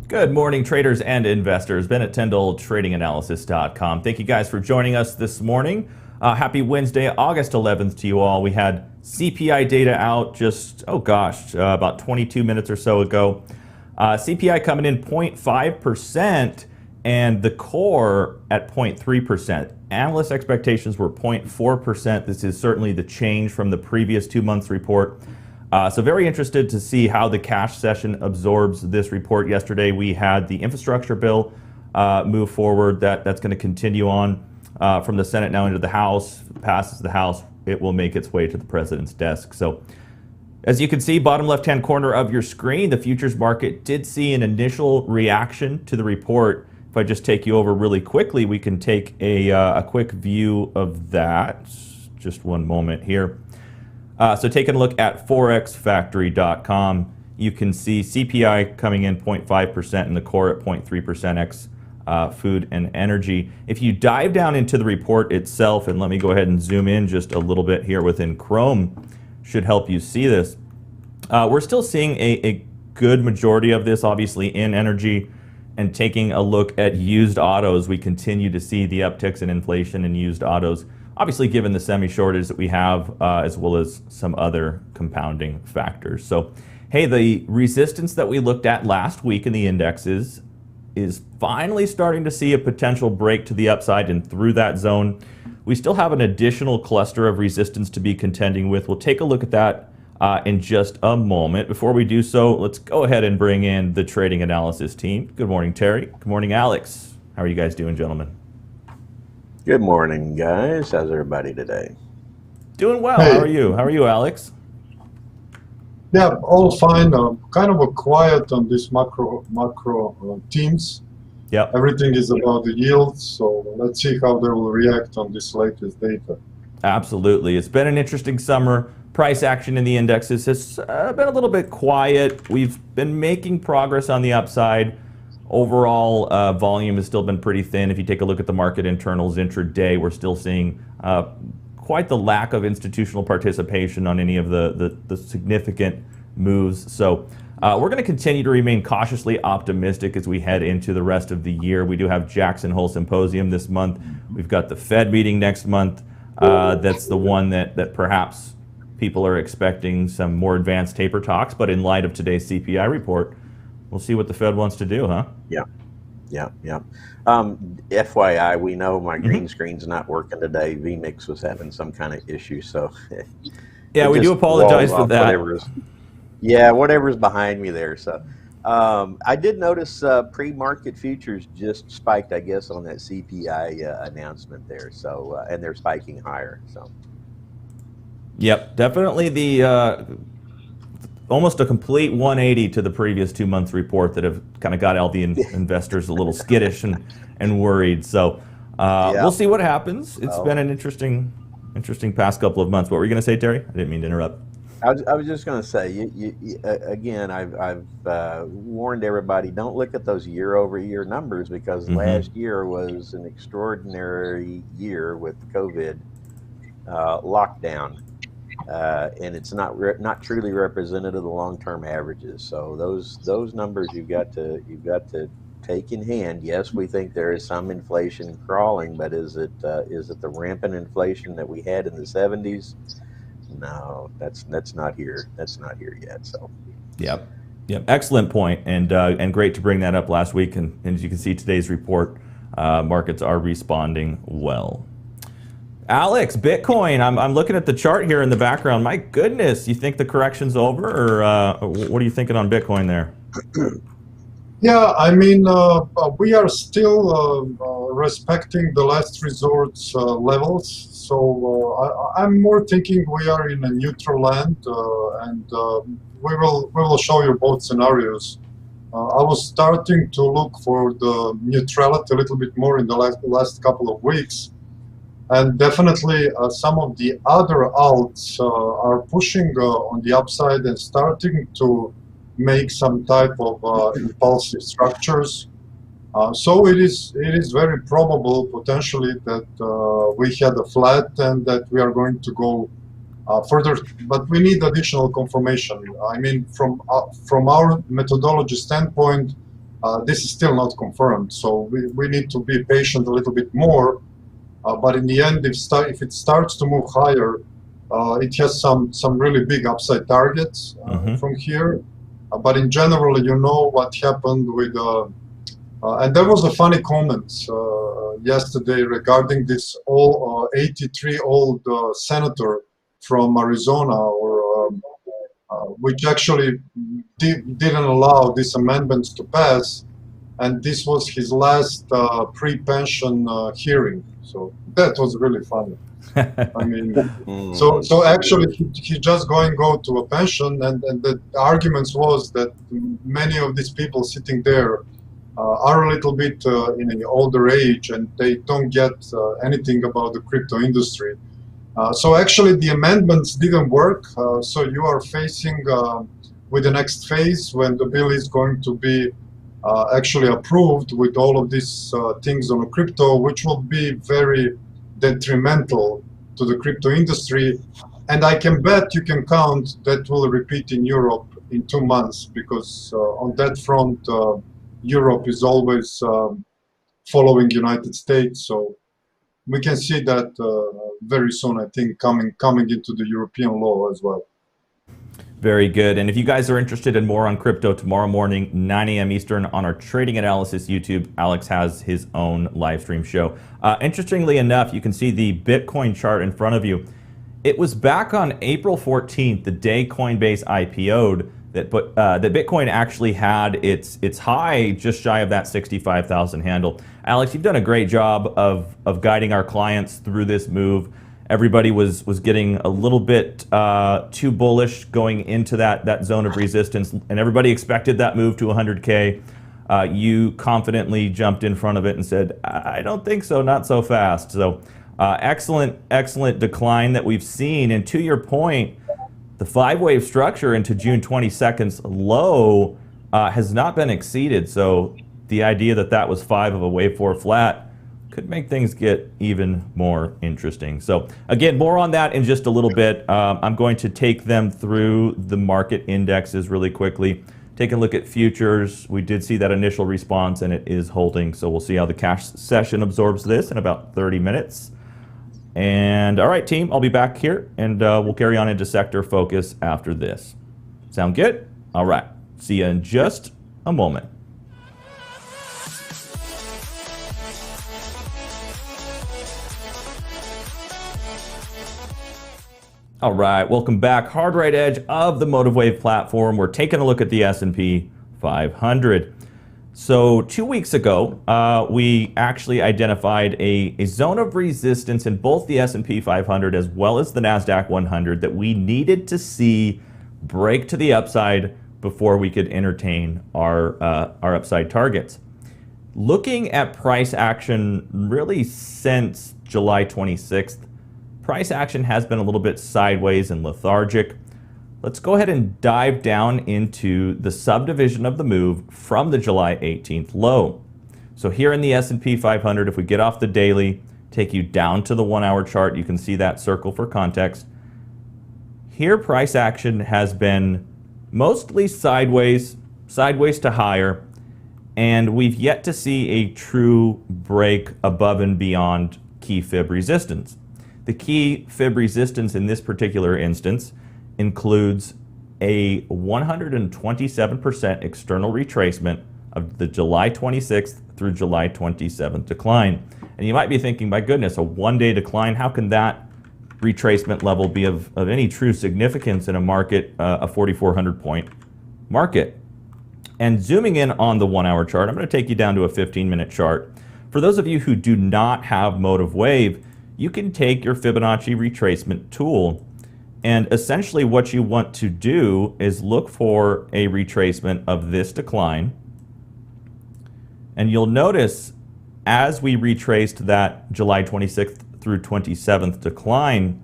Good morning, traders and investors. Bennett, tradinganalysis.com. Thank you guys for joining us this morning. Happy Wednesday, August 11th to you all. We had CPI data out just, about 22 minutes or so ago. CPI coming in 0.5% and the core at 0.3%. Analyst expectations were 0.4%. This is certainly the change from the previous 2 months report. So very interested to see how the cash session absorbs this report. Yesterday we had the infrastructure bill move forward. That's going to continue on from the Senate now into the House. If it passes the House, it will make its way to the president's desk. So as you can see, bottom left-hand corner of your screen, the futures market did see an initial reaction to the report. If I just take you over really quickly, we can take a quick view of that. Just one moment here. So taking a look at forexfactory.com, you can see CPI coming in 0.5% and the core at 0.3% ex food and energy. If you dive down into the report itself, and let me go ahead and zoom in just a little bit here within Chrome, should help you see this. We're still seeing a good majority of this, obviously, in energy. And taking a look at used autos, we continue to see the upticks in inflation in used autos. Obviously, given the semi shortage that we have, as well as some other compounding factors. So, hey, the resistance that we looked at last week in the indexes is finally starting to see a potential break to the upside and through that zone. we still have an additional cluster of resistance to be contending with. We'll take a look at that in just a moment. Before we do so, let's go ahead and bring in the trading analysis team. Good morning, Terry. Good morning, Alex. How are you guys doing, gentlemen? Good morning, guys. How's everybody today? Doing well. Hey. How are you? How are you, Alex? Yeah, all fine. Kind of a quiet on this macro teams. Yep. Everything is about the yields, so let's see how they will react on this latest data. Absolutely. It's been an interesting summer. Price action in the indexes has been a little bit quiet. We've been making progress on the upside. Overall, volume has still been pretty thin. If you take a look at the market internals intraday, we're still seeing quite the lack of institutional participation on any of the significant moves. So we're going to continue to remain cautiously optimistic as we head into the rest of the year. We do have Jackson Hole Symposium this month. We've got the Fed meeting next month. That's the one that perhaps people are expecting some more advanced taper talks. But in light of today's CPI report, we'll see what the Fed wants to do, huh? Yeah. FYI, we know my green screen's not working today. VMix was having some kind of issue, so yeah, we do apologize for that. Whatever's behind me there. So I did notice pre-market futures just spiked, I guess, on that CPI announcement there. So and they're spiking higher. So yep, definitely the almost a complete 180 to the previous 2 months report that have kind of got all the investors a little skittish and worried. So we'll see what happens. It's been an interesting past couple of months. What were you going to say, Terry? I didn't mean to interrupt. I was just going to say, again, I've warned everybody, don't look at those year-over-year numbers, because last year was an extraordinary year with COVID lockdown. And it's not truly representative of the long-term averages. So those numbers you've got to take in hand. Yes, we think there is some inflation crawling, but is it the rampant inflation that we had in the 70s? No, that's not here. That's not here yet. So yep, excellent point, and great to bring that up last week. And as you can see, today's report, markets are responding well. Alex, Bitcoin, I'm looking at the chart here in the background. My goodness, you think the correction's over, or what are you thinking on Bitcoin there? Yeah, I mean, we are still respecting the last resort's levels. So I'm more thinking we are in a neutral land, and we will show you both scenarios. I was starting to look for the neutrality a little bit more in the last couple of weeks. And definitely some of the other alts are pushing on the upside and starting to make some type of impulsive structures. So it is very probable potentially that we had a flat and that we are going to go further, but we need additional confirmation. I mean, from our methodology standpoint, this is still not confirmed. So we need to be patient a little bit more. But in the end, if it starts to move higher, it has some really big upside targets from here. But in general, you know what happened with, and there was a funny comment yesterday regarding this 83-old senator from Arizona, or which actually didn't allow these amendments to pass. And this was his last pre-pension hearing. So that was really funny. I mean, so actually he just go to a pension, and the arguments was that many of these people sitting there are a little bit in an older age, and they don't get anything about the crypto industry. So actually the amendments didn't work. So you are facing with the next phase, when the bill is going to be actually approved with all of these things on crypto, which will be very detrimental to the crypto industry. And I can bet you can count that will repeat in Europe in 2 months, because on that front, Europe is always following United States. So we can see that very soon, I think, coming into the European law as well. Very good. And if you guys are interested in more on crypto, tomorrow morning, 9 a.m. Eastern on our Trading Analysis YouTube, Alex has his own live stream show. Interestingly enough, you can see the Bitcoin chart in front of you. It was back on April 14th, the day Coinbase IPO'd, that Bitcoin actually had its high just shy of that 65,000 handle. Alex, you've done a great job of guiding our clients through this move. Everybody was getting a little bit too bullish going into that zone of resistance, and everybody expected that move to 100K. You confidently jumped in front of it and said, I don't think so, not so fast. So excellent decline that we've seen. And to your point, the 5-wave structure into June 22nd's low has not been exceeded. So the idea that was 5 of a wave 4 flat could make things get even more interesting. So again, more on that in just a little bit. I'm going to take them through the market indexes really quickly. Take a look at futures. We did see that initial response and it is holding. So we'll see how the cash session absorbs this in about 30 minutes. And all right, team, I'll be back here and we'll carry on into sector focus after this. Sound good? All right, see you in just a moment. All right, welcome back. Hard right edge of the MotiveWave platform. We're taking a look at the S&P 500. So 2 weeks ago, we actually identified a zone of resistance in both the S&P 500 as well as the Nasdaq 100 that we needed to see break to the upside before we could entertain our upside targets. Looking at price action really since July 26th, price action has been a little bit sideways and lethargic. Let's go ahead and dive down into the subdivision of the move from the July 18th low. So here in the S&P 500, if we get off the daily, take you down to the 1-hour chart, you can see that circle for context. Here price action has been mostly sideways to higher, and we've yet to see a true break above and beyond key fib resistance. The key fib resistance in this particular instance includes a 127% external retracement of the July 26th through July 27th decline. And you might be thinking, my goodness, a one-day decline, how can that retracement level be of any true significance in a market, a 4,400 point market? And zooming in on the 1-hour chart, I'm going to take you down to a 15-minute chart. For those of you who do not have MotiveWave, you can take your Fibonacci retracement tool, and essentially what you want to do is look for a retracement of this decline. And you'll notice as we retraced that July 26th through 27th decline,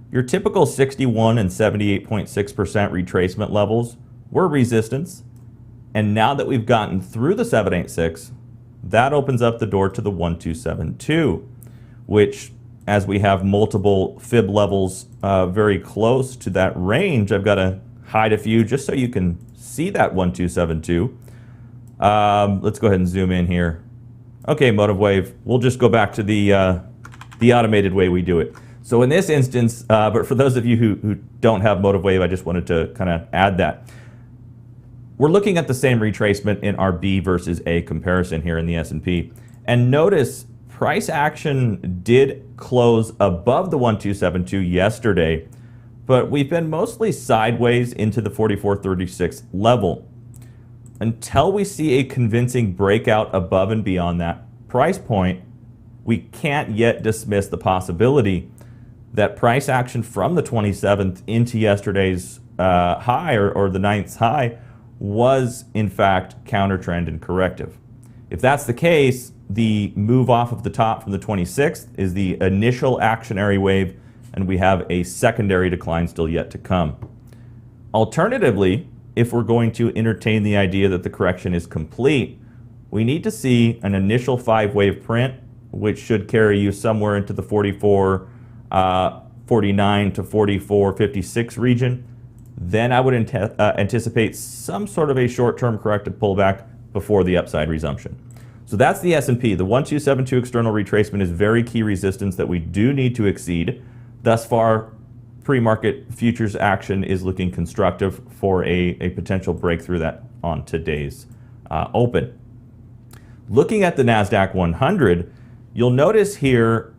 your typical 61 and 78.6% retracement levels were resistance. And now that we've gotten through the 786, that opens up the door to the 1272, which, as we have multiple fib levels very close to that range, I've got to hide a few just so you can see that 1272. Let's go ahead and zoom in here. Okay, MotiveWave, we'll just go back to the automated way we do it. So in this instance, but for those of you who don't have MotiveWave, I just wanted to kind of add that. We're looking at the same retracement in our B versus A comparison here in the S&P. And notice price action did close above the 1272 yesterday, but we've been mostly sideways into the 4436 level. Until we see a convincing breakout above and beyond that price point, we can't yet dismiss the possibility that price action from the 27th into yesterday's high or the 9th high was in fact counter trend and corrective. If that's the case, the move off of the top from the 26th is the initial actionary wave, and we have a secondary decline still yet to come. Alternatively, if we're going to entertain the idea that the correction is complete, we need to see an initial 5-wave print, which should carry you somewhere into the 44.49 to 44.56 region. Then I would anticipate some sort of a short-term corrective pullback before the upside resumption. So that's the S&P. The 1272 external retracement is very key resistance that we do need to exceed. Thus far, pre-market futures action is looking constructive for a potential breakthrough that on today's open. Looking at the Nasdaq 100, you'll notice here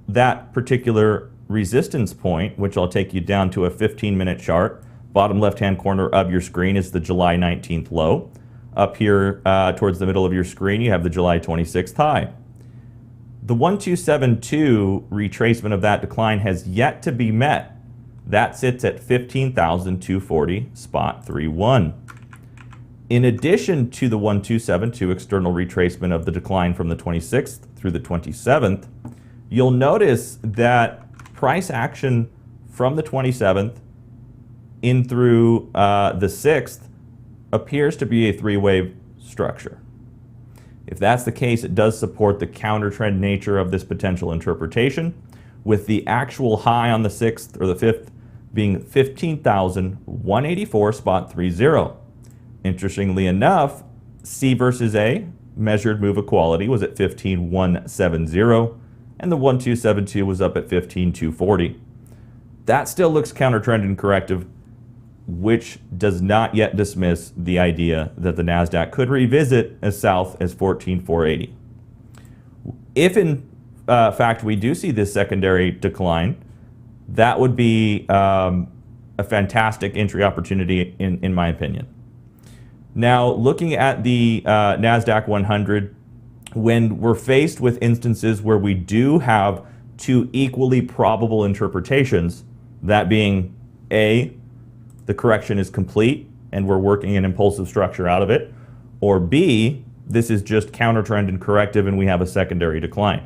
that particular resistance point, which I'll take you down to a 15-minute chart. Bottom left-hand corner of your screen is the July 19th low. Up here towards the middle of your screen, you have the July 26th high. The 1272 retracement of that decline has yet to be met. That sits at 15,240.31. In addition to the 1272 external retracement of the decline from the 26th through the 27th, you'll notice that price action from the 27th in through the 6th appears to be a three-wave structure. If that's the case, it does support the counter trend nature of this potential interpretation, with the actual high on the 6th or the 5th being 15,184.30. Interestingly enough, C versus A, measured move equality, was at 15,170, and the 1272 was up at 15,240. That still looks counter trend and corrective, which does not yet dismiss the idea that the Nasdaq could revisit as south as 14,480. If in fact we do see this secondary decline, that would be a fantastic entry opportunity in my opinion. Now, looking at the Nasdaq 100, when we're faced with instances where we do have two equally probable interpretations, that being A, the correction is complete and we're working an impulsive structure out of it, or B, this is just counter trend and corrective and we have a secondary decline.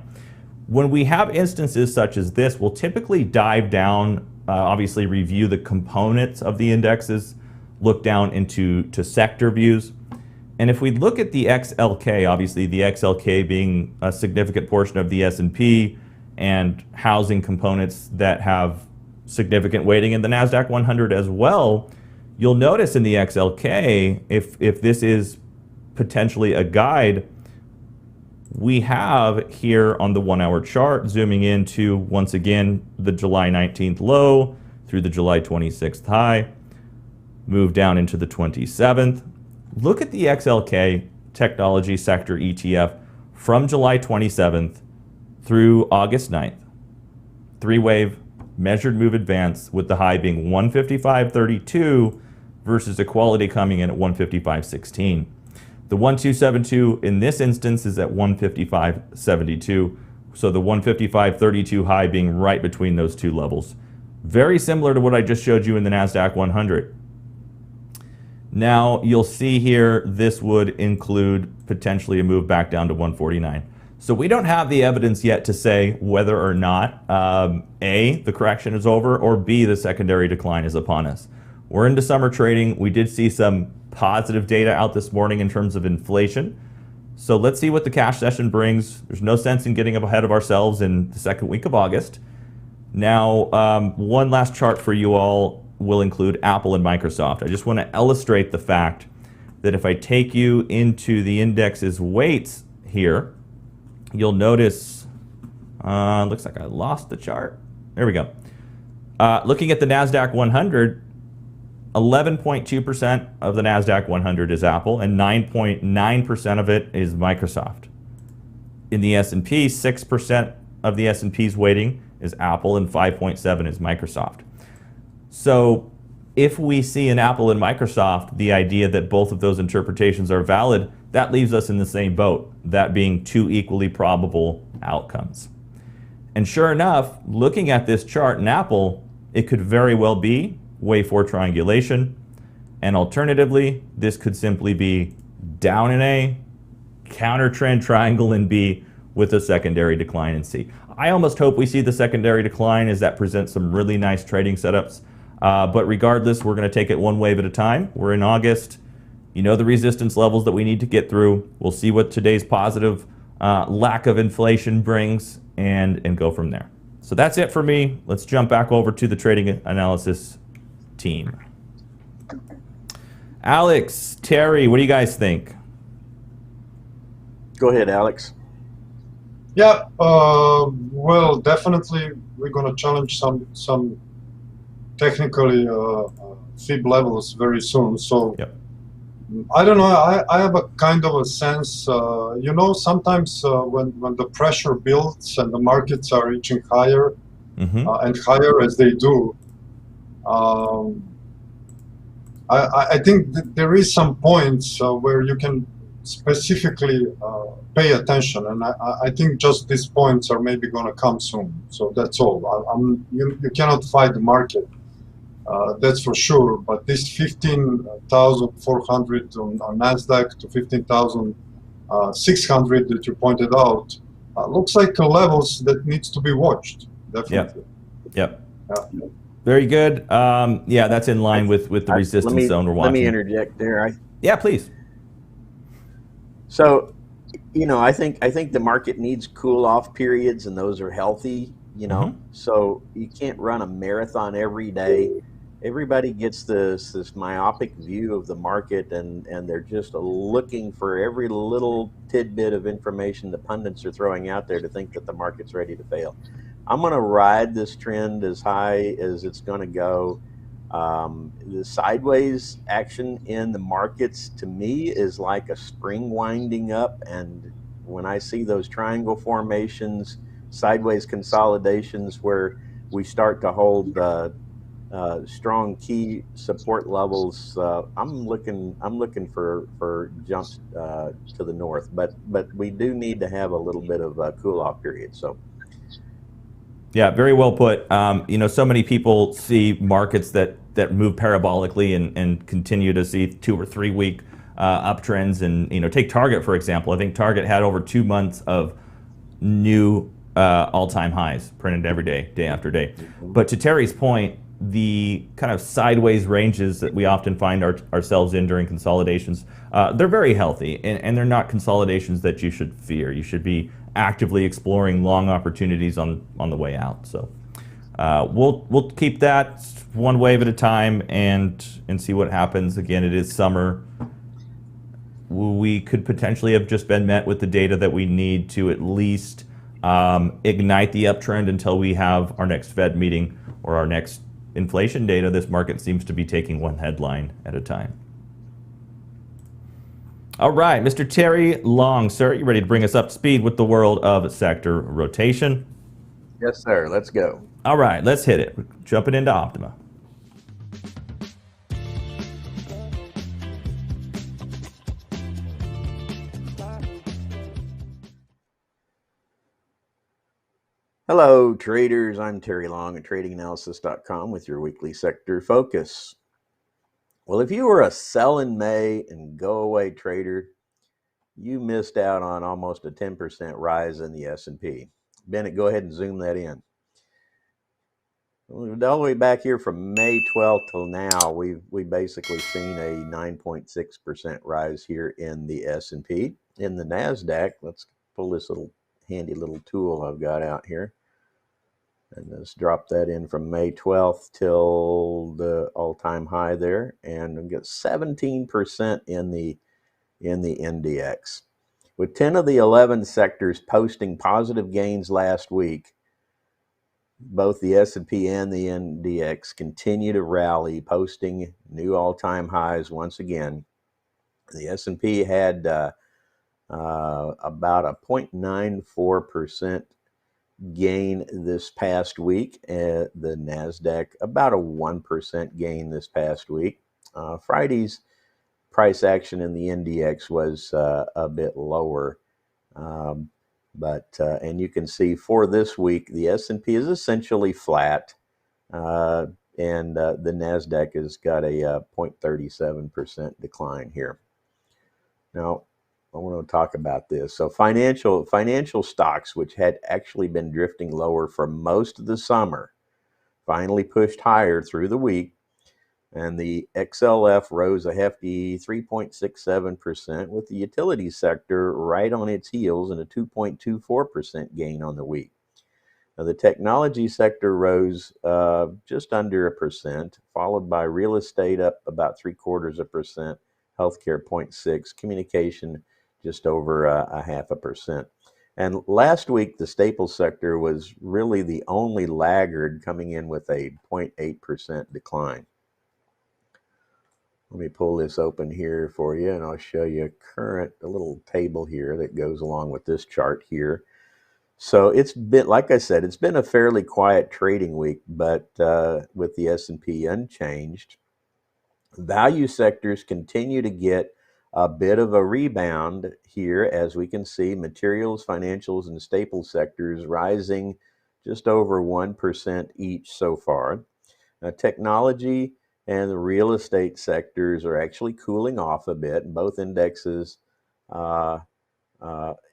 When we have instances such as this, we'll typically dive down, obviously review the components of the indexes, look down into sector views. And if we look at the XLK, obviously the XLK being a significant portion of the S&P and housing components that have significant weighting in the Nasdaq 100 as well, you'll notice in the XLK, if this is potentially a guide, we have here on the 1-hour chart, zooming into, once again, the July 19th low through the July 26th high, move down into the 27th. Look at the XLK technology sector ETF from July 27th through August 9th. Three-wave measured move advance with the high being 155.32 versus equality coming in at 155.16. The 1272 in this instance is at 155.72, so the 155.32 high being right between those two levels. Very similar to what I just showed you in the Nasdaq 100. Now you'll see here this would include potentially a move back down to 149. So we don't have the evidence yet to say whether or not A, the correction is over, or B, the secondary decline is upon us. We're into summer trading. We did see some positive data out this morning in terms of inflation. So let's see what the cash session brings. There's no sense in getting ahead of ourselves in the second week of August. Now, one last chart for you all will include Apple and Microsoft. I just want to illustrate the fact that if I take you into the index's weights here, you'll notice, looks like I lost the chart. There we go. Looking at the Nasdaq 100, 11.2% of the Nasdaq 100 is Apple and 9.9% of it is Microsoft. In the S&P, 6% of the S&P's weighting is Apple and 5.7% is Microsoft. So if we see in Apple and Microsoft the idea that both of those interpretations are valid, that leaves us in the same boat, that being two equally probable outcomes. And sure enough, looking at this chart in Apple, it could very well be wave 4 triangulation, and alternatively, this could simply be down in A, counter trend triangle in B with a secondary decline in C. I almost hope we see the secondary decline as that presents some really nice trading setups. But regardless, we're going to take it one wave at a time. We're in August. You know the resistance levels that we need to get through. We'll see what today's positive lack of inflation brings and go from there. So that's it for me. Let's jump back over to the trading analysis team. Alex, Terry, what do you guys think? Go ahead, Alex. Yeah, well, definitely we're going to challenge some technically fib levels very soon. So Yep. I don't know. I have a kind of a sense. You know, sometimes when the pressure builds and the markets are reaching higher and higher as they do, I think that there is some points where you can specifically pay attention, and I think just these points are maybe going to come soon. So that's all. You cannot fight the market, that's for sure. But this 15,400 on Nasdaq to 15,600 that you pointed out looks like levels that needs to be watched. Definitely. Yep. Yeah. Very good. Yeah, that's in line with the resistance zone we're watching. Let me interject there. Yeah, please. So, you know, I think the market needs cool off periods, and those are healthy. You know, so you can't run a marathon every day. Everybody gets this myopic view of the market, and they're just looking for every little tidbit of information the pundits are throwing out there to think that the market's ready to fail. I'm going to ride this trend as high as it's going to go. The sideways action in the markets to me is like a spring winding up, and when I see those triangle formations, sideways consolidations where we start to hold strong key support levels, I'm looking for jumps to the north, but we do need to have a little bit of a cool off period. So. Yeah, very well put. You know, so many people see markets that move parabolically and continue to see 2 or 3 week uptrends. And, you know, take Target, for example. I think Target had over 2 months of new all-time highs printed every day, day after day. But to Terry's point, the kind of sideways ranges that we often find ourselves in during consolidations, they're very healthy, and they're not consolidations that you should fear. You should be actively exploring long opportunities on the way out. So we'll keep that one wave at a time and see what happens. Again, it is summer. We could potentially have just been met with the data that we need to at least ignite the uptrend until we have our next Fed meeting or our next inflation data. This market seems to be taking one headline at a time. All right, Mr. Terry Long, sir, you ready to bring us up to speed with the world of sector rotation? Yes, sir. Let's go. All right, let's hit it. Jumping into Optima. Hello, traders. I'm Terry Long at tradinganalysis.com with your weekly sector focus. Well, if you were a sell in May and go away trader, you missed out on almost a 10% rise in the S&P. Bennett, go ahead and zoom that in. All the way back here from May 12th till now, we've basically seen a 9.6% rise here in the S&P. In the Nasdaq, let's pull this little handy little tool I've got out here. And let's drop that in from May 12th till the all-time high there, and we get 17% in the NDX. With 10 of the 11 sectors posting positive gains last week, both the S&P and the NDX continue to rally, posting new all-time highs once again. The S&P had about a 0.94% gain this past week. The Nasdaq about a 1% gain this past week. Friday's price action in the NDX was a bit lower, and you can see for this week the S&P is essentially flat, and the Nasdaq has got a 0.37% decline here. Now, I want to talk about this. So financial stocks, which had actually been drifting lower for most of the summer, finally pushed higher through the week, and the XLF rose a hefty 3.67%, with the utility sector right on its heels and a 2.24% gain on the week. Now, the technology sector rose just under 1%, followed by real estate up about 0.75%, healthcare 0.6%, communication just over 0.5%. And last week, the staples sector was really the only laggard, coming in with a 0.8% decline. Let me pull this open here for you, and I'll show you a little table here that goes along with this chart here. So it's been, like I said, it's been a fairly quiet trading week, but with the S&P unchanged, value sectors continue to get a bit of a rebound here, as we can see materials, financials, and staple sectors rising just over 1% each so far. Technology and the real estate sectors are actually cooling off a bit, and both indexes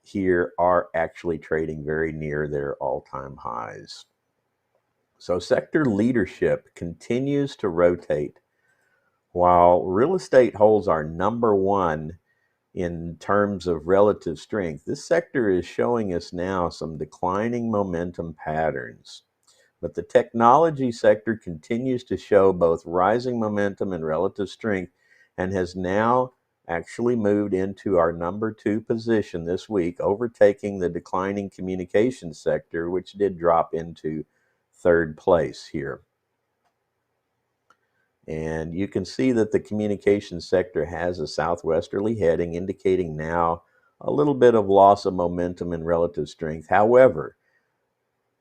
here are actually trading very near their all-time highs. So sector leadership continues to rotate. While real estate holds our number one in terms of relative strength, this sector is showing us now some declining momentum patterns. But the technology sector continues to show both rising momentum and relative strength, and has now actually moved into our number 2 position this week, overtaking the declining communications sector, which did drop into 3rd place here. And you can see that the communications sector has a southwesterly heading, indicating now a little bit of loss of momentum and relative strength. However,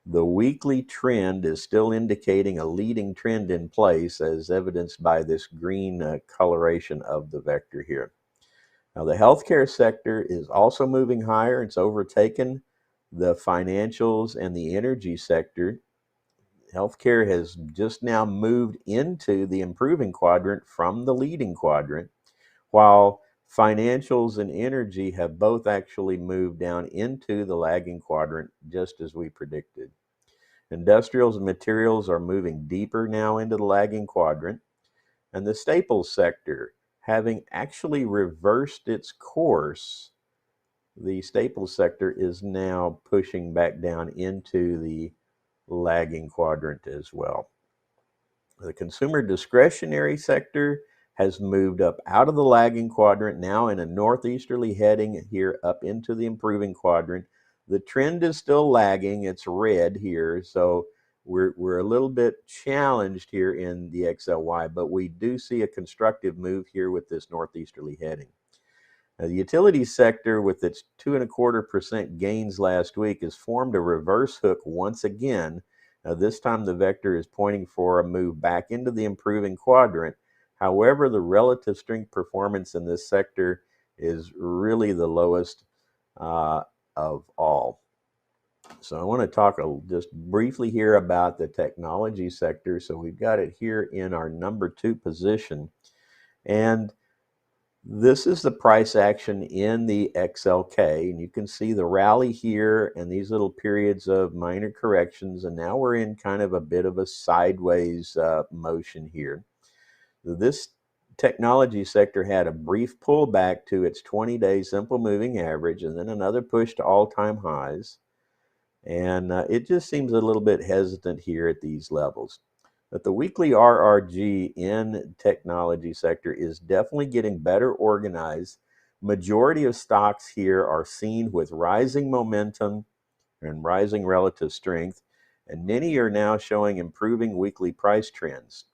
the weekly trend is still indicating a leading trend in place, as evidenced by this green coloration of the vector here. Now, the healthcare sector is also moving higher. It's overtaken the financials and the energy sector. Healthcare has just now moved into the improving quadrant from the leading quadrant, while financials and energy have both actually moved down into the lagging quadrant, just as we predicted. Industrials and materials are moving deeper now into the lagging quadrant, and the staples sector, having actually reversed its course, the staples sector is now pushing back down into the lagging quadrant as well. The consumer discretionary sector has moved up out of the lagging quadrant, now in a northeasterly heading here up into the improving quadrant. The trend is still lagging. It's red here, so we're a little bit challenged here in the XLY, but we do see a constructive move here with this northeasterly heading. Now, the utilities sector, with its 2.25% gains last week, has formed a reverse hook once again. Now, this time the vector is pointing for a move back into the improving quadrant. However, the relative strength performance in this sector is really the lowest of all. So I want to talk just briefly here about the technology sector. So we've got it here in our number 2 position. And this is the price action in the XLK, and you can see the rally here and these little periods of minor corrections, and now we're in kind of a bit of a sideways motion here. This technology sector had a brief pullback to its 20-day simple moving average, and then another push to all-time highs, and it just seems a little bit hesitant here at these levels. But the weekly RRG in technology sector is definitely getting better organized. Majority of stocks here are seen with rising momentum and rising relative strength, and many are now showing improving weekly price trends.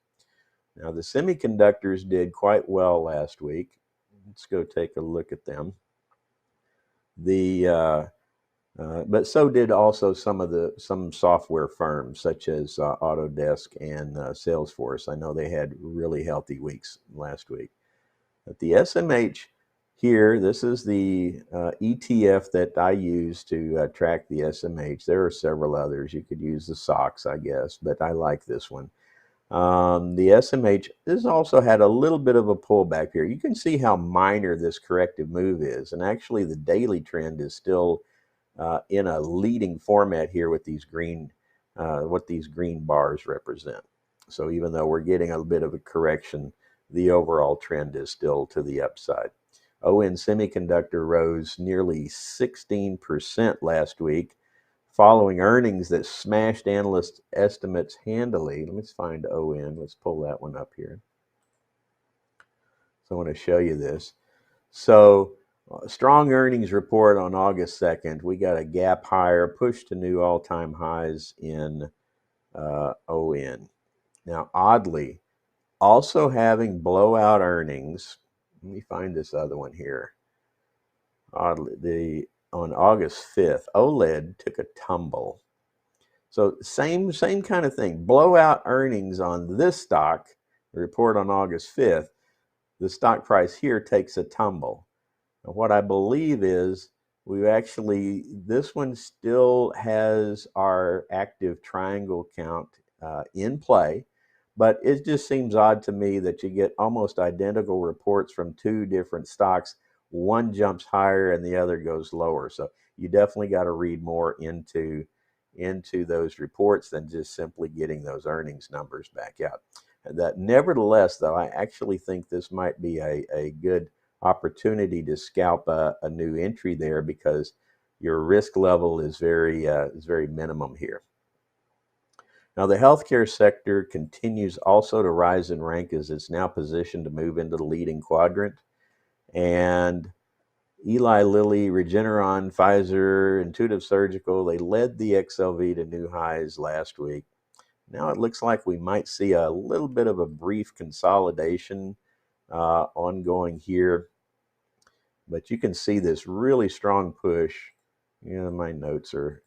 Now, the semiconductors did quite well last week. Let's go take a look at them. But so did also some software firms such as Autodesk and Salesforce. I know they had really healthy weeks last week. But the SMH here, this is the ETF that I use to track the SMH. There are several others. You could use the SOX, I guess, but I like this one. The SMH has also had a little bit of a pullback here. You can see how minor this corrective move is, and actually the daily trend is still in a leading format here with these green, what these green bars represent. So even though we're getting a bit of a correction, the overall trend is still to the upside. ON Semiconductor rose nearly 16% last week, following earnings that smashed analyst estimates handily. Let's find ON. Let's pull that one up here. So I want to show you this. So A strong earnings report on August 2nd. We got a gap higher, push to new all-time highs in ON. Now, oddly, also having blowout earnings. Let me find this other one here. Oddly, on August 5th, OLED took a tumble. So same kind of thing. Blowout earnings on this stock, the report on August 5th, the stock price here takes a tumble. Now, what I believe is this one still has our active triangle count in play, but it just seems odd to me that you get almost identical reports from two different stocks. One jumps higher and the other goes lower. So you definitely got to read more into those reports than just simply getting those earnings numbers back out. That nevertheless, though, I actually think this might be a good opportunity to scalp a new entry there, because your risk level is very minimum here. Now, the healthcare sector continues also to rise in rank as it's now positioned to move into the leading quadrant. And Eli Lilly, Regeneron, Pfizer, Intuitive Surgical, they led the XLV to new highs last week. Now it looks like we might see a little bit of a brief consolidation ongoing here. But you can see this really strong push. My notes are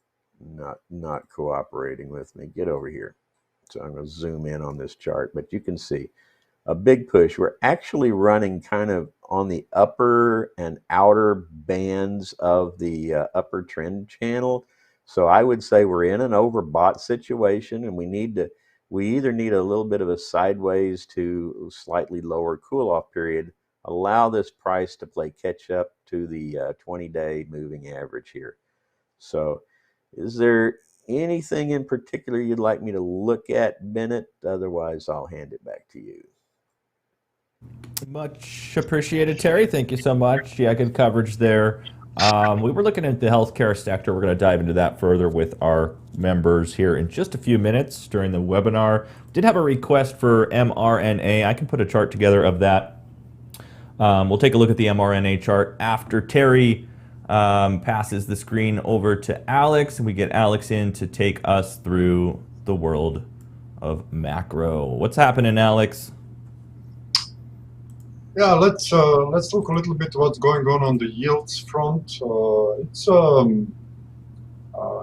not cooperating with me. Get over here. So I'm going to zoom in on this chart, but you can see a big push. We're actually running kind of on the upper and outer bands of the upper trend channel. So I would say we're in an overbought situation, and we either need a little bit of a sideways to slightly lower cool-off period, allow this price to play catch up to the 20-day moving average here. So is there anything in particular you'd like me to look at, Bennett? Otherwise, I'll hand it back to you. Much appreciated, Terry. Thank you so much. Yeah, good coverage there. We were looking at the healthcare sector. We're going to dive into that further with our members here in just a few minutes during the webinar. We did have a request for mRNA. I can put a chart together of that. We'll take a look at the mRNA chart after Terry passes the screen over to Alex, and we get Alex in to take us through the world of macro. What's happening, Alex? Yeah, let's look a little bit what's going on the yields front.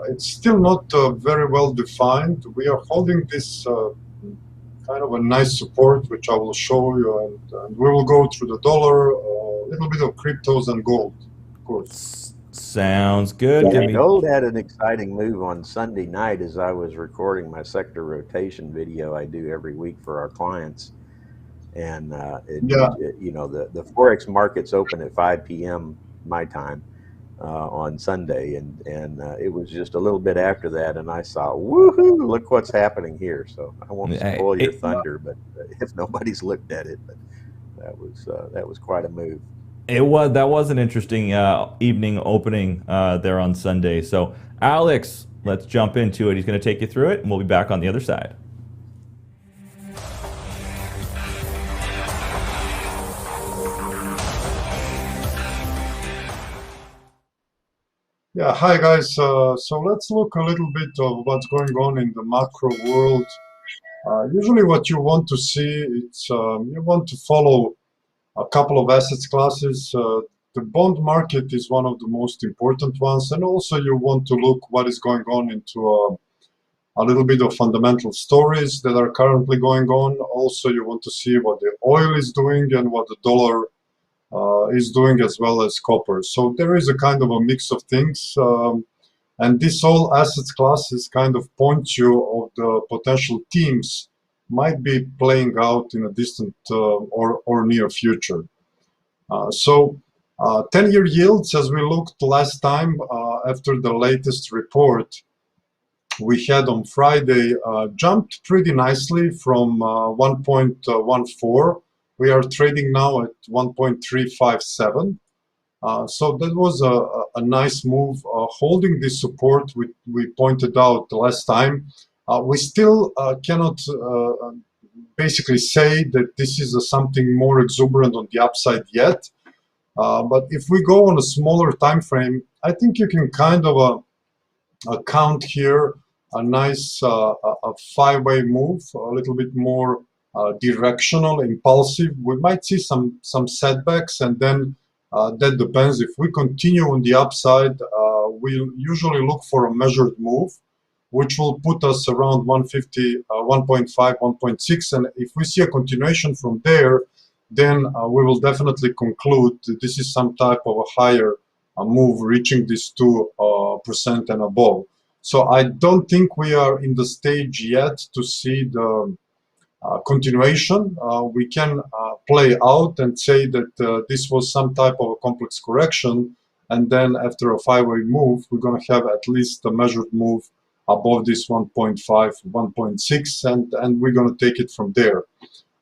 It's still not very well defined. We are holding this kind of a nice support, which I will show you, and we will go through the dollar, a little bit of cryptos and gold, of course. Sounds good. Yeah, gold had an exciting move on Sunday night as I was recording my sector rotation video I do every week for our clients. And the Forex markets open at 5 p.m. my time on Sunday, and it was just a little bit after that, and I saw, woohoo, look what's happening here. So I won't spoil your thunder, but if nobody's looked at it, but that was quite a move. That was an interesting evening opening there on Sunday. So Alex, let's jump into it. He's going to take you through it, and we'll be back on the other side. Yeah, hi guys. So let's look a little bit of what's going on in the macro world. Usually what you want to see, you want to follow a couple of assets classes. The bond market is one of the most important ones, and also you want to look what is going on into a little bit of fundamental stories that are currently going on. Also, you want to see what the oil is doing and what the dollar is doing, as well as copper. So there is a kind of a mix of things, and this all assets classes kind of point you of the potential themes might be playing out in a distant or near future. So 10-year yields, as we looked last time after the latest report we had on Friday, jumped pretty nicely from 1.14. We are trading now at 1.357. So that was a nice move, holding this support we pointed out last time. We still cannot basically say that this is something more exuberant on the upside yet. But if we go on a smaller time frame, I think you can kind of count here a nice a five-way move, a little bit more directional, impulsive. We might see some setbacks, and then that depends. If we continue on the upside, we'll usually look for a measured move, which will put us around 150, 1.5, 1.6. And if we see a continuation from there, then we will definitely conclude that this is some type of a higher move reaching this 2% and above. So I don't think we are in the stage yet to see the continuation. We can play out and say that this was some type of a complex correction, and then after a five-way move, we're going to have at least a measured move above this 1.5, 1.6, and we're going to take it from there.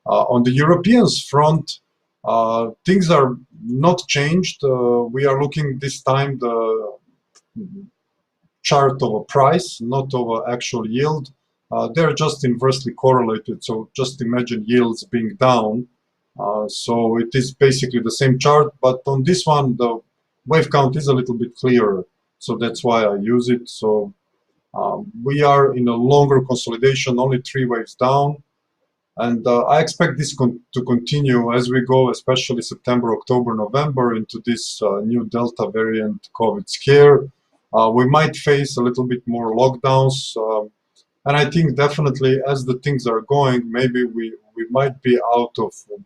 On the Europeans front, things are not changed. We are looking this time the chart of a price, not of an actual yield. They're just inversely correlated, so just imagine yields being down. So it is basically the same chart, but on this one, the wave count is a little bit clearer, so that's why I use it. So we are in a longer consolidation, only 3 waves down. And I expect this to continue as we go, especially September, October, November, into this new Delta variant COVID scare. We might face a little bit more lockdowns. And I think definitely as the things are going, maybe we might be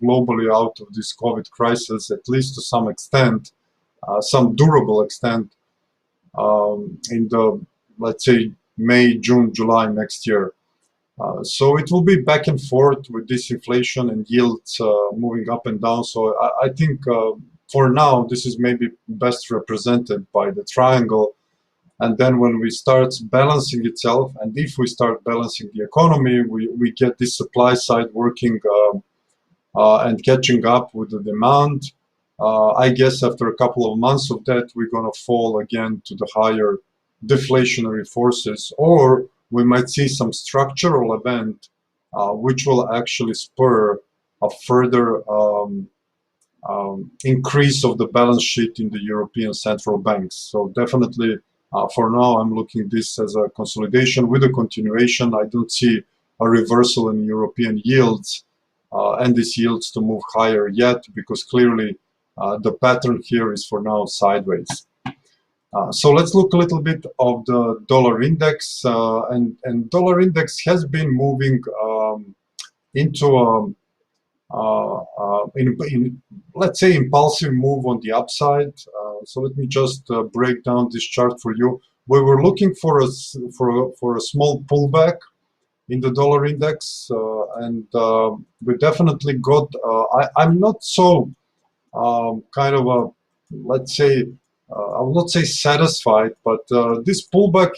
globally out of this COVID crisis, at least to some extent, some durable extent, in the, let's say, May, June, July next year. So it will be back and forth with this inflation and yields moving up and down. So I think for now, this is maybe best represented by the triangle. And then when we start balancing itself, and if we start balancing the economy, we get this supply side working and catching up with the demand. I guess after a couple of months of that, we're going to fall again to the higher deflationary forces, or we might see some structural event which will actually spur a further increase of the balance sheet in the European central banks. So definitely for now, I'm looking this as a consolidation with a continuation. I don't see a reversal in European yields and these yields to move higher yet, because clearly the pattern here is for now sideways. So let's look a little bit of the dollar index, and dollar index has been moving into let's say impulsive move on the upside. So let me just break down this chart for you. We were looking for a small pullback in the dollar index, and we definitely got. I'm not so kind of a, let's say, I will not say satisfied, but this pullback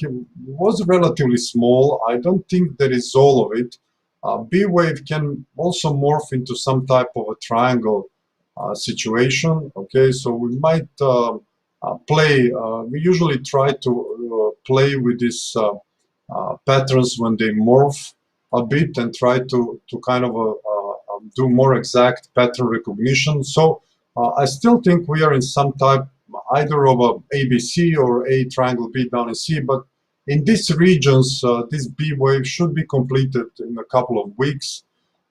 was relatively small. I don't think that is all of it. B wave can also morph into some type of a triangle situation. Okay, so we might play. We usually try to play with these patterns when they morph a bit and try to kind of do more exact pattern recognition. So I still think we are in some type either of a ABC or A triangle B down in C, but in these regions, this B wave should be completed in a couple of weeks.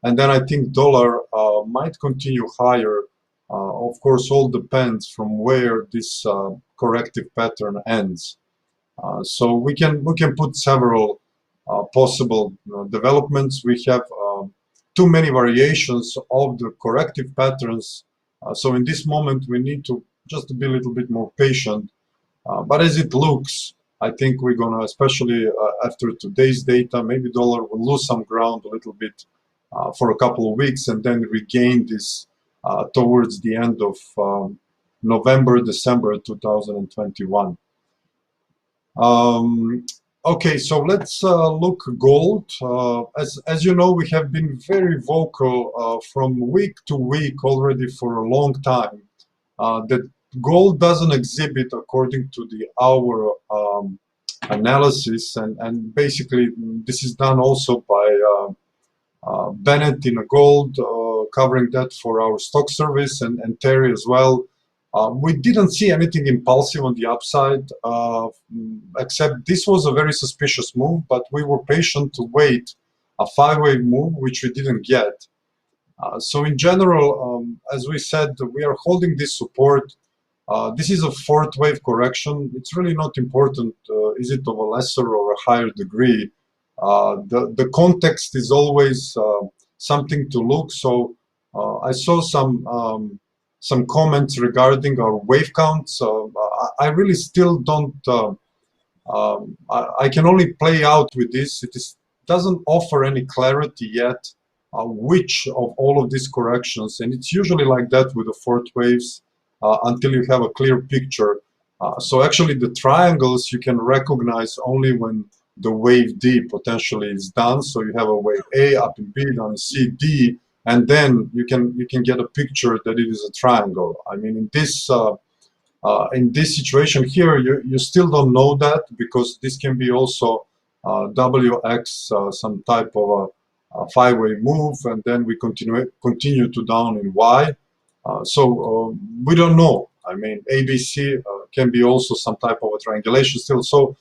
And then I think dollar might continue higher. Of course, all depends from where this corrective pattern ends. So we can put several possible developments. We have too many variations of the corrective patterns. So in this moment, we need to just be a little bit more patient. But as it looks, I think we're gonna, especially after today's data, maybe dollar will lose some ground a little bit for a couple of weeks and then regain this towards the end of November, December 2021. Okay, so let's look gold. As you know, we have been very vocal from week to week already for a long time that gold doesn't exhibit according to the hour analysis, and basically this is done also by Bennett in a gold, covering that for our stock service, and Terry as well. We didn't see anything impulsive on the upside, except this was a very suspicious move, but we were patient to wait a 5-wave move, which we didn't get. So in general, as we said, we are holding this support. This is a 4th wave correction. It's really not important, is it of a lesser or a higher degree. The context is always something to look. So I saw some comments regarding our wave counts. I really still don't. I can only play out with this. Doesn't offer any clarity yet which of all of these corrections, and it's usually like that with the 4th waves until you have a clear picture. So actually the triangles you can recognize only when the wave D potentially is done. So you have a wave A up in B, down in C, D, and then you can get a picture that it is a triangle. I mean, in this situation here, you still don't know that, because this can be also WX, some type of a 5-wave move, and then we continue to down in Y. So we don't know. I mean, ABC can be also some type of a triangulation still. So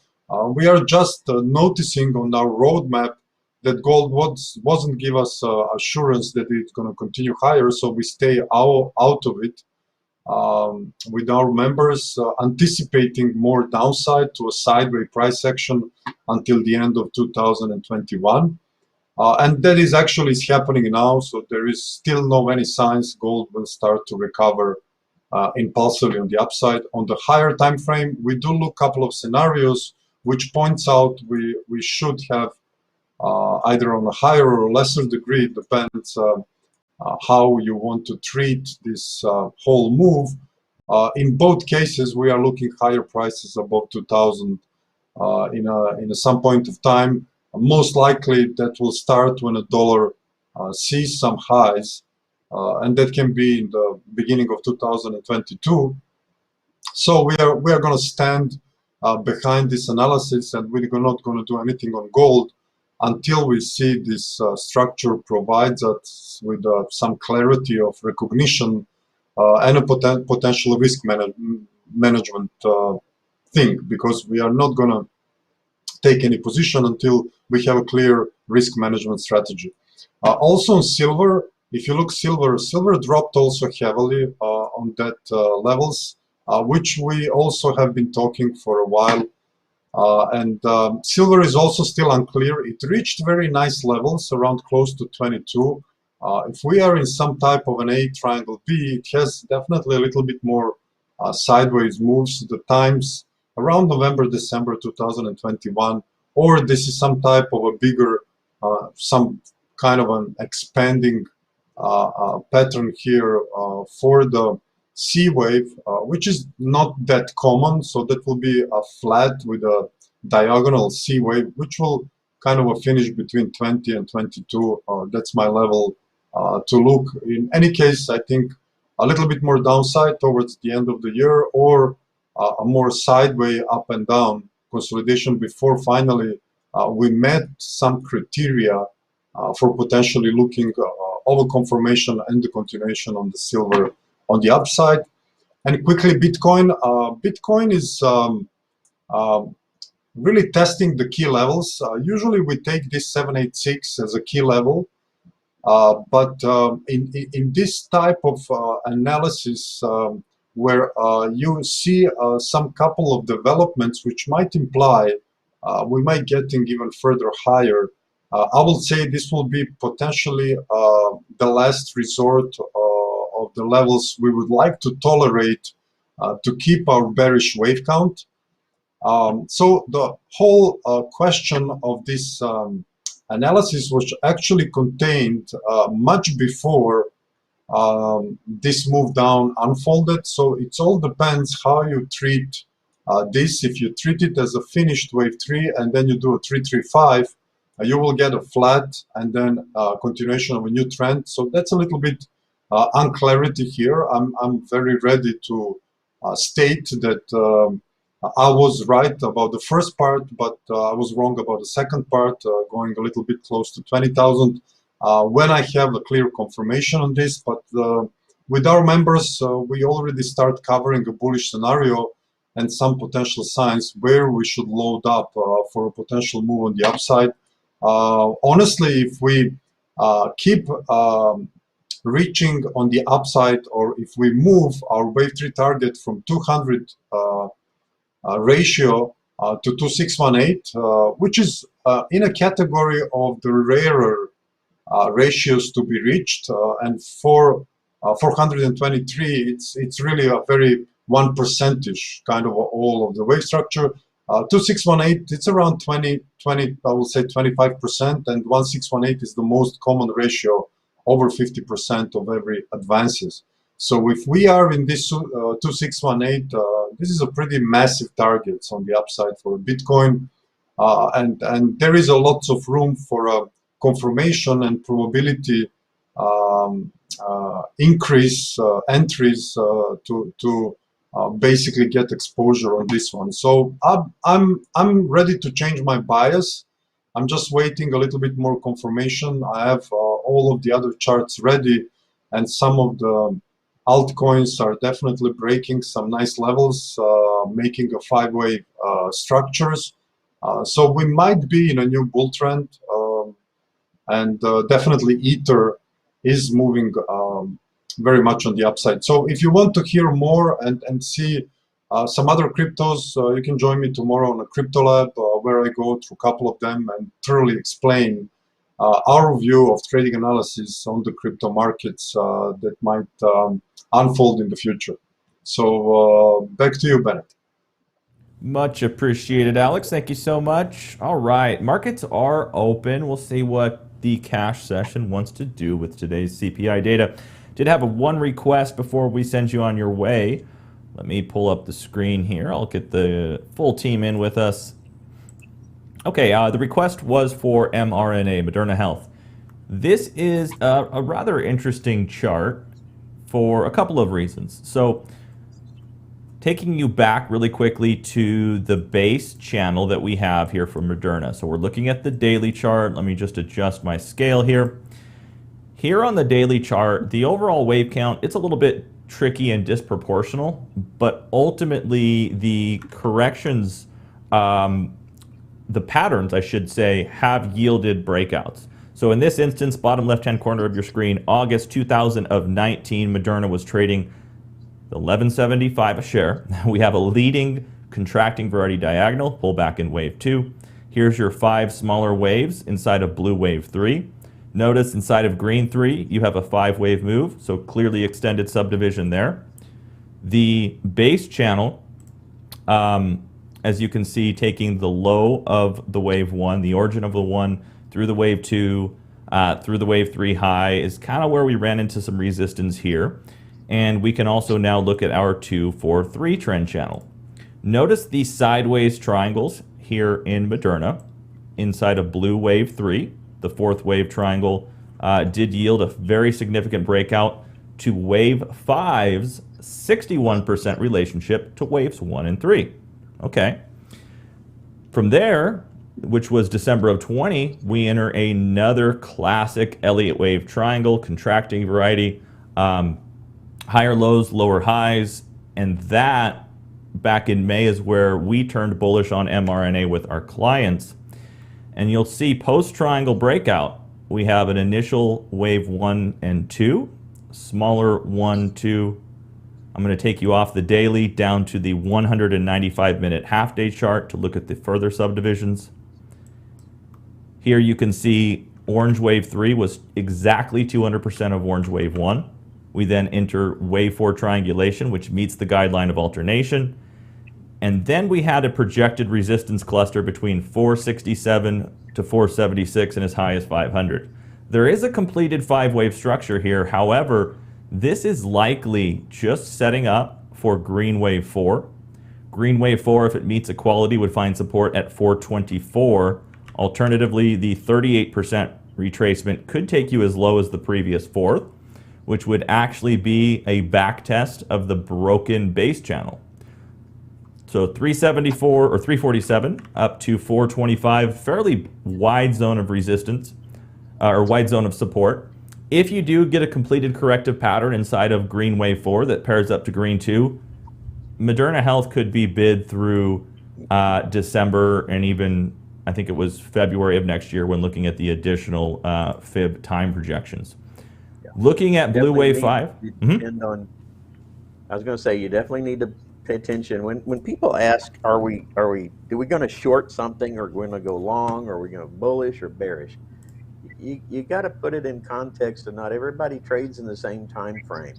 we are just noticing on our roadmap that gold wasn't give us assurance that it's going to continue higher, so we stay out of it. With our members anticipating more downside to a sideways price action until the end of 2021. And that is actually happening now, so there is still no any signs gold will start to recover impulsively on the upside. On the higher time frame, we do look a couple of scenarios which points out we should have either on a higher or lesser degree, it depends how you want to treat this whole move. In both cases, we are looking higher prices above 2000 in some point of time. Most likely that will start when a dollar sees some highs, and that can be in the beginning of 2022. So we are going to stand behind this analysis, and we're not going to do anything on gold until we see this structure provides us with some clarity of recognition and a potential risk management thing, because we are not going to take any position until we have a clear risk management strategy. Also on silver, if you look silver dropped also heavily on that levels, which we also have been talking for a while. And silver is also still unclear. It reached very nice levels around close to 22. If we are in some type of an A triangle B, it has definitely a little bit more sideways moves. The times around November, December 2021, or this is some type of a bigger, some kind of an expanding pattern here for the C wave, which is not that common. So that will be a flat with a diagonal C wave, which will kind of finish between 20 and 22. That's my level to look. In any case, I think a little bit more downside towards the end of the year, or a more sideways up and down consolidation before finally we met some criteria for potentially looking over confirmation and the continuation on the silver on the upside. And quickly, Bitcoin. Bitcoin is really testing the key levels. Usually we take this 786 as a key level, but in this type of analysis where you see some couple of developments which might imply we might getting even further higher, I will say this will be potentially the last resort of the levels we would like to tolerate to keep our bearish wave count. So the whole question of this analysis was actually contained much before this move down unfolded. So it all depends how you treat this. If you treat it as a finished wave 3 and then you do a 335, you will get a flat and then continuation of a new trend. So that's a little bit unclarity here. I'm very ready to state that I was right about the first part, but I was wrong about the second part, going a little bit close to 20,000. When I have a clear confirmation on this, but with our members, we already start covering a bullish scenario and some potential signs where we should load up for a potential move on the upside. Honestly, if we keep reaching on the upside, or if we move our wave 3 target from 200 ratio to 2618, which is in a category of the rarer ratios to be reached, and for 423, it's really a very 1% kind of all of the wave structure. 2618, it's around 20, I will say 25%, and 1618 is the most common ratio, over 50% of every advances. So if we are in this 2618, this is a pretty massive target on the upside for Bitcoin, and there is a lots of room for confirmation and probability increase entries to basically get exposure on this one. So I'm ready to change my bias. I'm just waiting a little bit more confirmation. I have all of the other charts ready, and some of the altcoins are definitely breaking some nice levels, making a 5-wave structures. So we might be in a new bull trend, and definitely Ether is moving very much on the upside. So if you want to hear more and see some other cryptos, you can join me tomorrow on a Crypto Lab, where I go through a couple of them and thoroughly explain our view of trading analysis on the crypto markets that might unfold in the future. So back to you, Bennett. Much appreciated, Alex. Thank you so much. All right, markets are open. We'll see what the cash session wants to do with today's CPI data. Did have one request before we send you on your way. Let me pull up the screen here. I'll get the full team in with us. Okay, the request was for mRNA, Moderna Health. This is a rather interesting chart for a couple of reasons. So, taking you back really quickly to the base channel that we have here for Moderna. So we're looking at the daily chart. Let me just adjust my scale here. Here on the daily chart, the overall wave count, it's a little bit tricky and disproportional, but ultimately the corrections, the patterns, I should say, have yielded breakouts. So in this instance, bottom left-hand corner of your screen, August 2019, Moderna was trading $11.75 a share. We have a leading contracting variety diagonal, pullback in wave 2. Here's your 5 smaller waves inside of blue wave 3. Notice inside of green 3, you have a 5-wave move, so clearly extended subdivision there. The base channel, as you can see, taking the low of the wave 1, the origin of the 1, through the wave 2, through the wave 3 high, is kind of where we ran into some resistance here. And we can also now look at our 2, 4, 3 trend channel. Notice the sideways triangles here in Moderna inside of blue wave 3. The 4th wave triangle did yield a very significant breakout to wave 5's 61% relationship to waves 1 and 3. Okay. From there, which was December of 20, we enter another classic Elliott wave triangle, contracting variety. Higher lows, lower highs, and that back in May is where we turned bullish on mRNA with our clients. And you'll see post-triangle breakout, we have an initial wave 1 and 2, smaller 1, 2. I'm going to take you off the daily down to the 195-minute half-day chart to look at the further subdivisions. Here you can see orange wave 3 was exactly 200% of orange wave 1. We then enter wave 4 triangulation, which meets the guideline of alternation. And then we had a projected resistance cluster between 467 to 476 and as high as 500. There is a completed 5-wave structure here. However, this is likely just setting up for green wave 4. Green wave 4, if it meets equality, would find support at 424. Alternatively, the 38% retracement could take you as low as the previous 4th, which would actually be a back test of the broken base channel. So 374 or 347 up to 425, fairly wide zone of resistance, or wide zone of support. If you do get a completed corrective pattern inside of green wave 4 that pairs up to green 2, Moderna Health could be bid through December and even, I think it was February of next year when looking at the additional fib time projections. Yeah. Looking at blue wave 5. Depend on, I was going to say, you definitely need to pay attention. When people ask, are we going to short something, or are we going to go long, or are we going to bullish or bearish? You got to put it in context, and not everybody trades in the same time frame.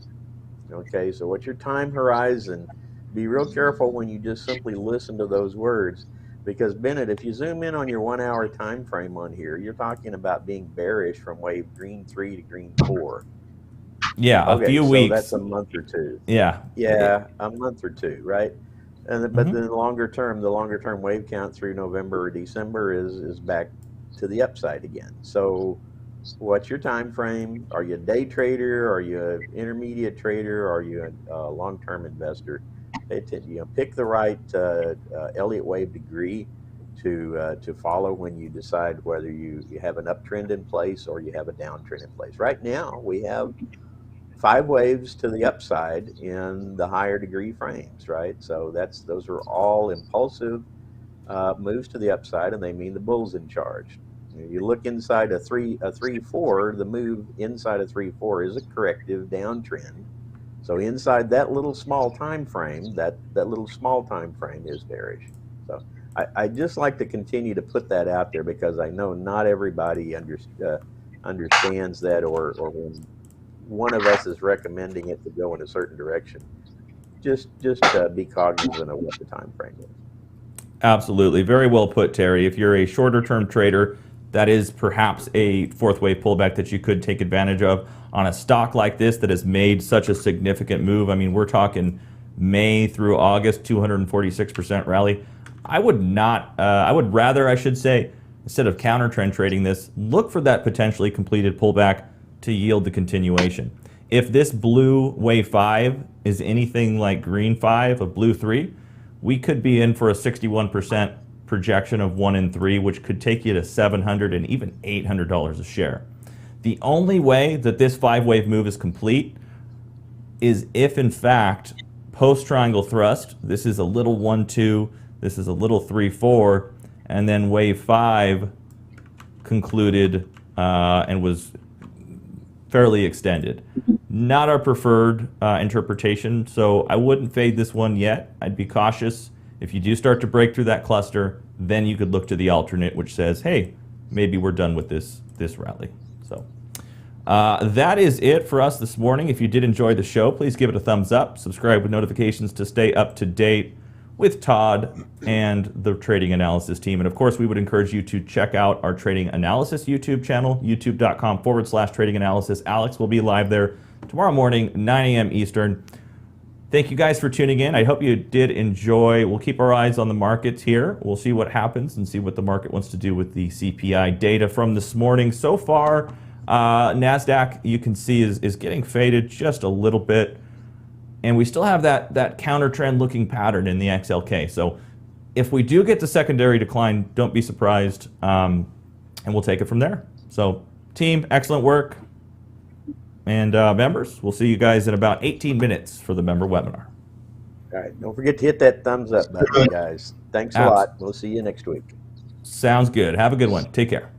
Okay, so what's your time horizon? Be real careful when you just simply listen to those words, because Bennett, if you zoom in on your 1 hour time frame on here, you're talking about being bearish from wave green 3 to green 4. Yeah, okay, a few so weeks. That's a month or two. Yeah. Yeah, a month or two, right? And but then the longer term wave count through November or December is back to the upside again. So what's your time frame? Are you a day trader? Are you an intermediate trader? Are you a long-term investor? Pick the right Elliott wave degree to follow when you decide whether you have an uptrend in place or you have a downtrend in place. Right now, we have 5 waves to the upside in the higher degree frames, right? So those are all impulsive moves to the upside, and they mean the bull's in charge. You look inside a 3-4, the move inside a 3-4 is a corrective downtrend. So inside that little small time frame, that little small time frame is bearish. So I just like to continue to put that out there, because I know not everybody understands that, or when one of us is recommending it to go in a certain direction, just be cognizant of what the time frame is. Absolutely. Very well put, Terry. If you're a shorter term trader, that is perhaps a fourth wave pullback that you could take advantage of on a stock like this that has made such a significant move. I mean, we're talking May through August, 246% rally. I would rather, I should say, instead of counter trend trading this, look for that potentially completed pullback to yield the continuation. If this blue wave 5 is anything like green 5 of blue 3, we could be in for a 61% projection of 1 in 3, which could take you to $700 and even $800 a share. The only way that this 5-wave move is complete is if, in fact, post-triangle thrust, this is a little 1-2, this is a little 3-4, and then wave 5 concluded and was fairly extended. Not our preferred interpretation, so I wouldn't fade this one yet. I'd be cautious. If you do start to break through that cluster, then you could look to the alternate, which says, hey, maybe we're done with this rally. So that is it for us this morning. If you did enjoy the show, please give it a thumbs up. Subscribe with notifications to stay up to date with Todd and the trading analysis team. And of course, we would encourage you to check out our trading analysis YouTube channel, youtube.com/trading analysis. Alex will be live there tomorrow morning, 9 a.m. Eastern. Thank you guys for tuning in. I hope you did enjoy. We'll keep our eyes on the markets here. We'll see what happens and see what the market wants to do with the CPI data from this morning. So far, Nasdaq, you can see, is getting faded just a little bit. And we still have that counter trend looking pattern in the XLK. So if we do get the secondary decline, don't be surprised. And we'll take it from there. So team, excellent work. And members, we'll see you guys in about 18 minutes for the member webinar. All right. Don't forget to hit that thumbs up button, guys. Thanks a lot. We'll see you next week. Sounds good. Have a good one. Take care.